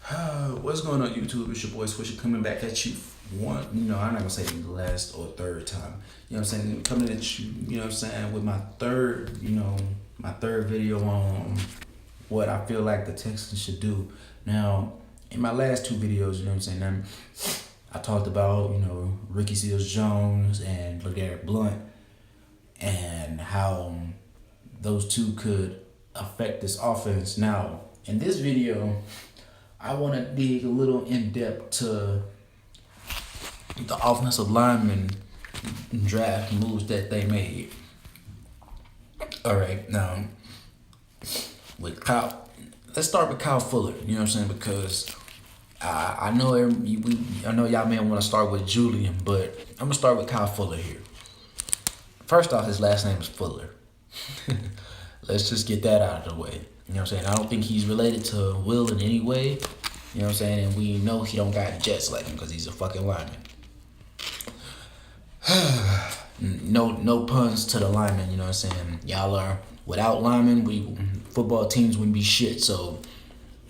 What's going on, YouTube? It's your boy Swisher coming back at you. I'm not gonna say the last or third time. You know what I'm saying? Coming at you, you know what I'm saying, with my third video on what I feel like the Texans should do. Now, in my last two videos, you know what I'm saying, I talked about, Ricky Seals-Jones and LeGarrette Blount and how those two could affect this offense. Now, in this video, I want to dig a little in depth to the offensive lineman draft moves that they made. All right, now with Kyle, let's start with Kyle Fuller. You know what I'm saying? Because I know I know y'all may want to start with Julian, but I'm gonna start with Kyle Fuller here. First off, his last name is Fuller. Let's just get that out of the way. You know what I'm saying? I don't think he's related to Will in any way. You know what I'm saying? And we know he don't got jets like him because he's a fucking lineman. No puns to the linemen, you know what I'm saying? Y'all are, without linemen, football teams wouldn't be shit. So,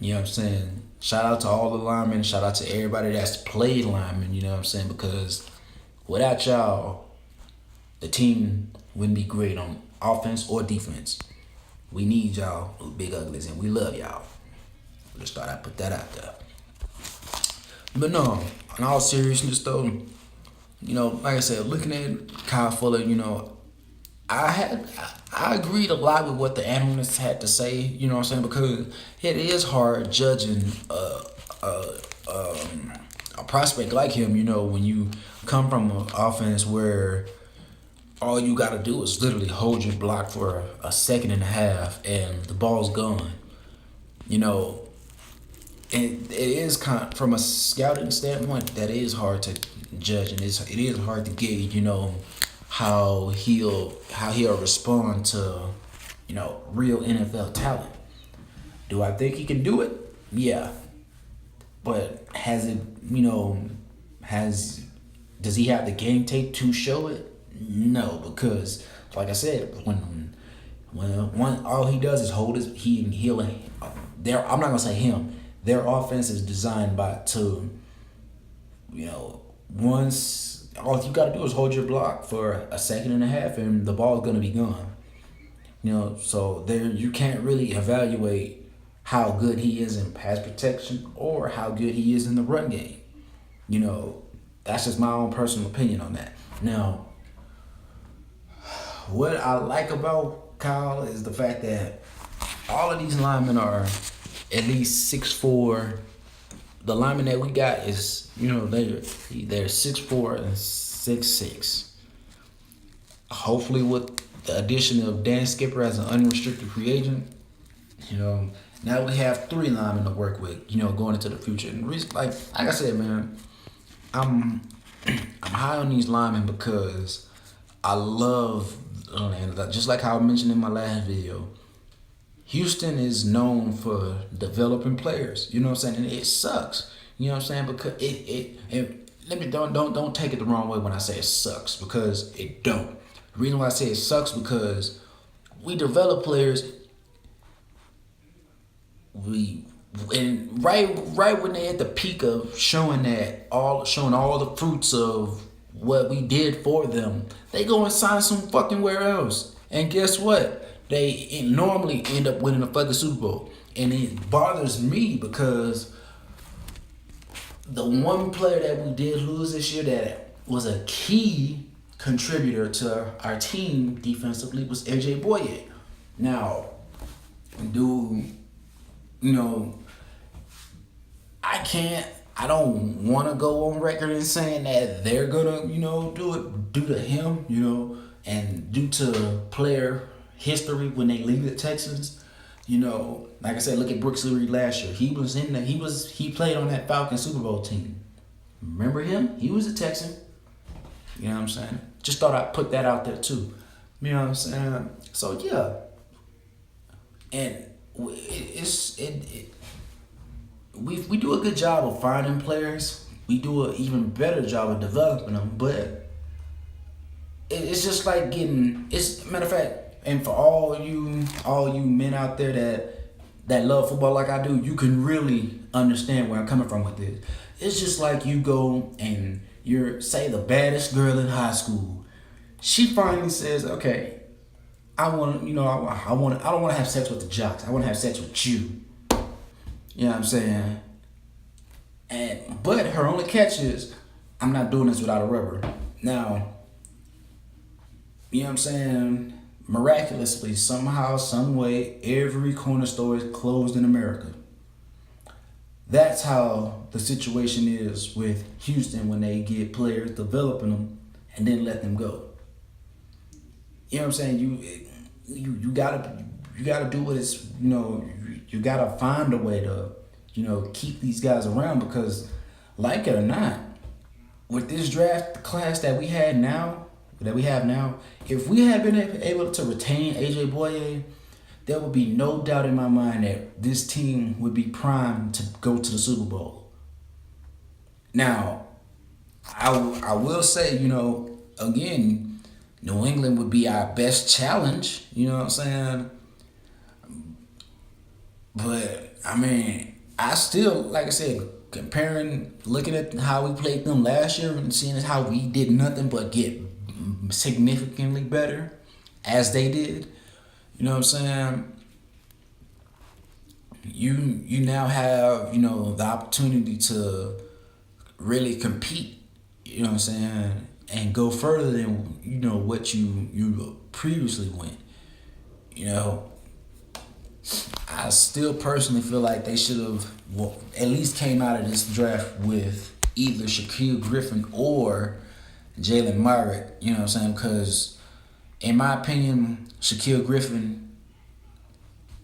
you know what I'm saying? Shout out to all the linemen. Shout out to everybody that's played linemen, you know what I'm saying? Because without y'all, the team wouldn't be great on offense or defense. We need y'all, big uglies, and we love y'all. Just thought I'd put that out there. But no, in all seriousness though, like I said, looking at Kyle Fuller, I agreed a lot with what the analysts had to say, you know what I'm saying, because it is hard judging a prospect like him, when you come from an offense where all you got to do is literally hold your block for a second and a half and the ball's gone. And it is from a scouting standpoint, that is hard to judge, and it is hard to gauge, how he'll respond to, real NFL talent. Do I think he can do it? Yeah. But does he have the game tape to show it? No, because like I said, when all he does is hold his I'm not gonna say him. Their offense is designed once all you gotta do is hold your block for a second and a half and the ball's gonna be gone. So there you can't really evaluate how good he is in pass protection or how good he is in the run game. That's just my own personal opinion on that. Now, what I like about Kyle is the fact that all of these linemen are at least 6'4". The linemen that we got is, they're 6'4" and 6'6". Hopefully with the addition of Dan Skipper as an unrestricted free agent, now we have 3 linemen to work with, going into the future. And like I said, man, I'm high on these linemen because I love, just like how I mentioned in my last video, Houston is known for developing players. You know what I'm saying? And it sucks. You know what I'm saying? Because don't take it the wrong way when I say it sucks, because it don't. The reason why I say it sucks because we develop players. Right when they at the peak of showing all the fruits of what we did for them, they go and sign some fucking where else. And guess what? They normally end up winning a fucking Super Bowl. And it bothers me because the one player that we did lose this year that was a key contributor to our team defensively was AJ Boye. Now, I don't want to go on record in saying that they're gonna, do it due to him, and due to player history when they leave the Texans. Like I said, look at Brooks Leary last year. He played on that Falcons Super Bowl team. Remember him? He was a Texan. You know what I'm saying? Just thought I'd put that out there too. You know what I'm saying? So yeah. And we do a good job of finding players. We do an even better job of developing them, but it's just like matter of fact, and for all you men out there that love football like I do, you can really understand where I'm coming from with this. It's just like you go and you're, say, the baddest girl in high school. She finally says, okay, I want to, I don't want to have sex with the jocks. I want to have sex with you. You know what I'm saying? But her only catch is, I'm not doing this without a rubber. Now, you know what I'm saying? Miraculously, somehow, some way, every corner store is closed in America. That's how the situation is with Houston when they get players, developing them, and then let them go. You know what I'm saying? You gotta do what it's, you gotta find a way to, keep these guys around, because, like it or not, with this draft class that we have now, if we had been able to retain AJ Boye, there would be no doubt in my mind that this team would be primed to go to the Super Bowl. Now, I will say, again, New England would be our best challenge, you know what I'm saying? But, I mean, I still, like I said, looking at how we played them last year and seeing how we did nothing but get significantly better as they did, you know what I'm saying? You now have, the opportunity to really compete, you know what I'm saying, and go further than, what you previously went. I still personally feel like they should have at least came out of this draft with either Shaquille Griffin or Jalen Myrick, you know what I'm saying? Because, in my opinion, Shaquille Griffin,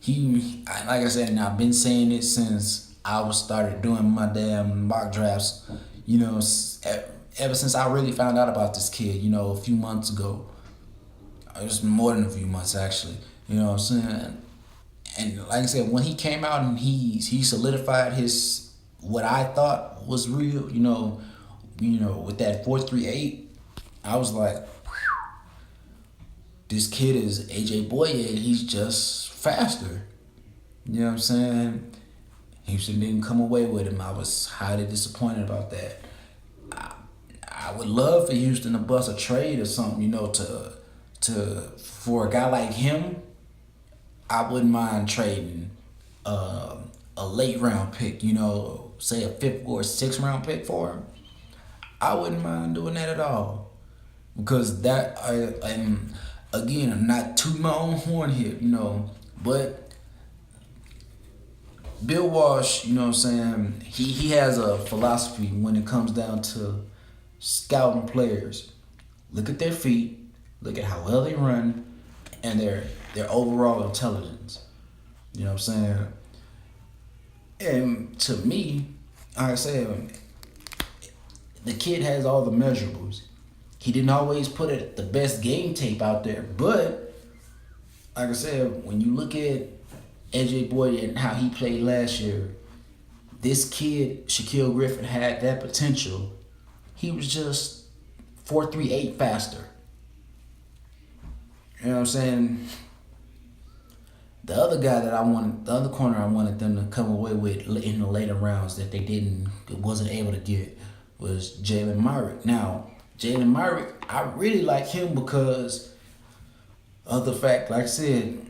like I said, and I've been saying it since I started doing my damn mock drafts, ever since I really found out about this kid, a few months ago. It was more than a few months, actually, you know what I'm saying? And like I said, when he came out and he solidified what I thought was real, with that 4.38, I was like, this kid is AJ Boye. He's just faster. You know what I'm saying? Houston didn't come away with him. I was highly disappointed about that. I would love for Houston to bust a trade or something, for a guy like him. I wouldn't mind trading a late round pick, say a 5th or 6th round pick for him. I wouldn't mind doing that at all, because and again, I'm not tooting my own horn here, but Bill Walsh, you know what I'm saying, he has a philosophy when it comes down to scouting players. Look at their feet, look at how well they run, and their overall intelligence. You know what I'm saying? And to me, like I said, the kid has all the measurables. He didn't always put the best game tape out there, but like I said, when you look at AJ Boye and how he played last year, this kid, Shaquille Griffin, had that potential. He was just 4.38 faster. You know what I'm saying? The other guy the other corner I wanted them to come away with in the later rounds that they wasn't able to get was Jalen Myrick. Now, Jalen Myrick, I really like him because of the fact, like I said,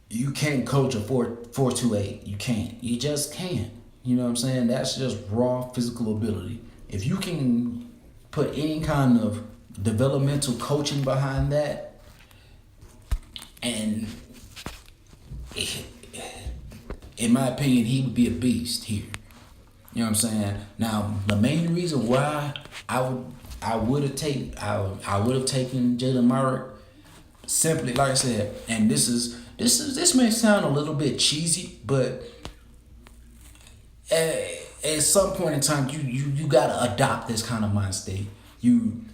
you can't coach a 4.28. You can't. You just can't. You know what I'm saying? That's just raw physical ability. If you can put any kind of developmental coaching behind that, and in my opinion, he would be a beast here. You know what I'm saying? Now, the main reason why I would have taken Jalen Myrick, simply, like I said, and this may sound a little bit cheesy, but at some point in time, you gotta adopt this kind of mind state. You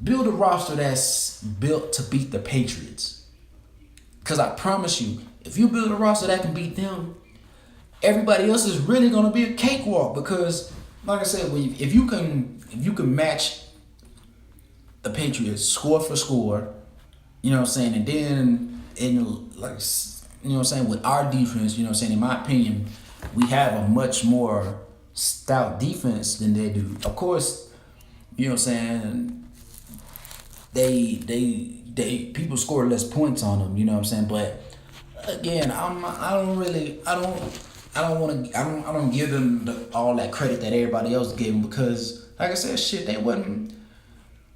build a roster that's built to beat the Patriots. Because I promise you, if you build a roster that can beat them, everybody else is really gonna be a cakewalk. Because, like I said, if you can match the Patriots score for score, you know what I'm saying, and then you know what I'm saying, with our defense, you know what I'm saying, in my opinion, we have a much more stout defense than they do. Of course, you know what I'm saying, they people score less points on them, you know what I'm saying, but again, I don't give them all that credit that everybody else gave them, because like I said, shit, they wasn't.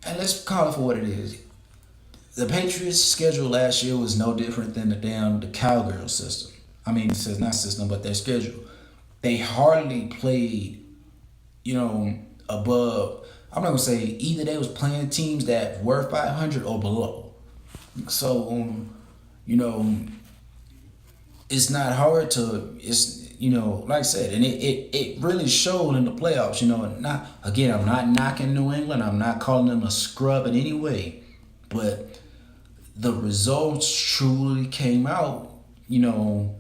And let's call it for what it is. The Patriots' schedule last year was no different than the Cowgirl system. I mean, it's not system, but their schedule. They hardly played, you know, above. I'm not gonna say either they was playing teams that were 500 or below. So, you know, it's not hard to. You know, like I said, and it really showed in the playoffs. You know, I'm not knocking New England. I'm not calling them a scrub in any way, but the results truly came out. You know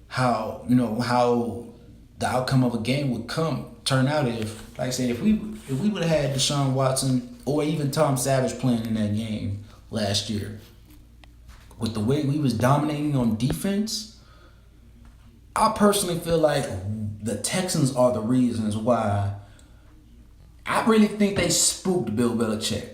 how the outcome of a game would turn out if, like I said, if we would have had Deshaun Watson or even Tom Savage playing in that game last year, with the way we was dominating on defense. I personally feel like the Texans are the reasons why. I really think they spooked Bill Belichick.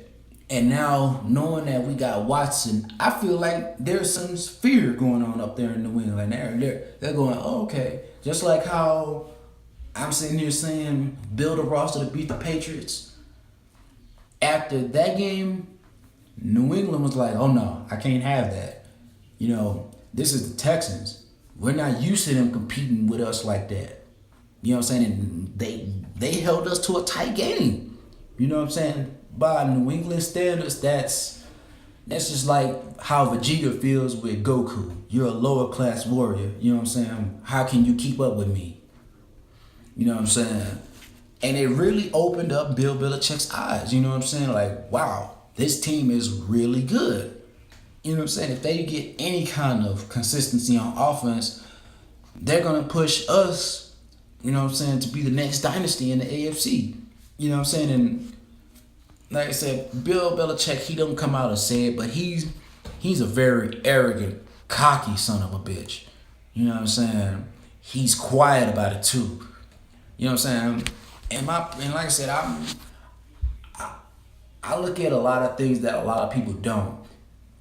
And now, knowing that we got Watson, I feel like there's some fear going on up there in New England. They're going, oh, okay. Just like how I'm sitting here saying build a roster to beat the Patriots. After that game, New England was like, oh no, I can't have that. You know, this is the Texans. We're not used to them competing with us like that. You know what I'm saying? And they held us to a tight game. You know what I'm saying? By New England standards, that's just like how Vegeta feels with Goku. You're a lower class warrior. You know what I'm saying? How can you keep up with me? You know what I'm saying? And it really opened up Bill Belichick's eyes. You know what I'm saying? Like, wow, this team is really good. You know what I'm saying? If they get any kind of consistency on offense, they're going to push us, you know what I'm saying, to be the next dynasty in the AFC. You know what I'm saying? And like I said, Bill Belichick, he don't come out and say it, but he's a very arrogant, cocky son of a bitch. You know what I'm saying? He's quiet about it too. You know what I'm saying? And like I said, I look at a lot of things that a lot of people don't.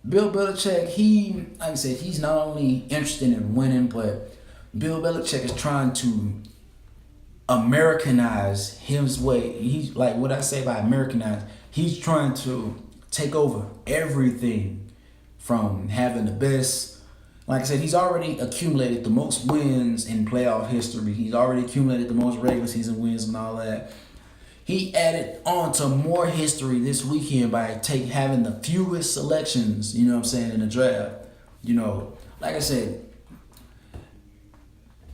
Bill Belichick, like I said, he's not only interested in winning, but Bill Belichick is trying to Americanize his way. He's like, what I say by Americanize, he's trying to take over everything from having the best. Like I said, he's already accumulated the most wins in playoff history. He's already accumulated the most regular season wins and all that. He added on to more history this weekend by having the fewest selections, you know what I'm saying, in the draft. You know, like I said,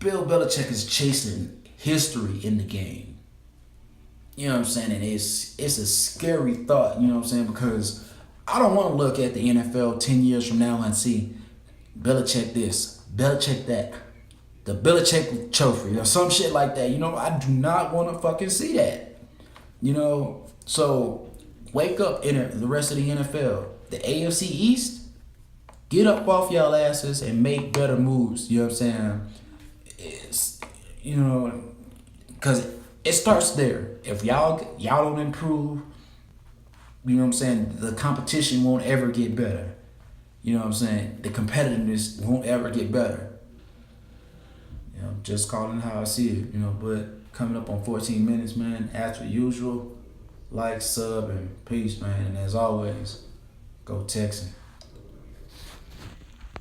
Bill Belichick is chasing history in the game. You know what I'm saying? And it's a scary thought, you know what I'm saying, because I don't want to look at the NFL 10 years from now and see Belichick this, Belichick that, the Belichick trophy or some shit like that. You know, I do not want to fucking see that. You know, so wake up in the rest of the NFL. The AFC East, get up off y'all asses and make better moves. You know what I'm saying? It's, you know, because it starts there. If y'all don't improve, you know what I'm saying, the competition won't ever get better. You know what I'm saying? The competitiveness won't ever get better. You know, just calling how I see it, you know, but coming up on 14 minutes, man. As per usual, like, sub, and peace, man. And as always, go Texans.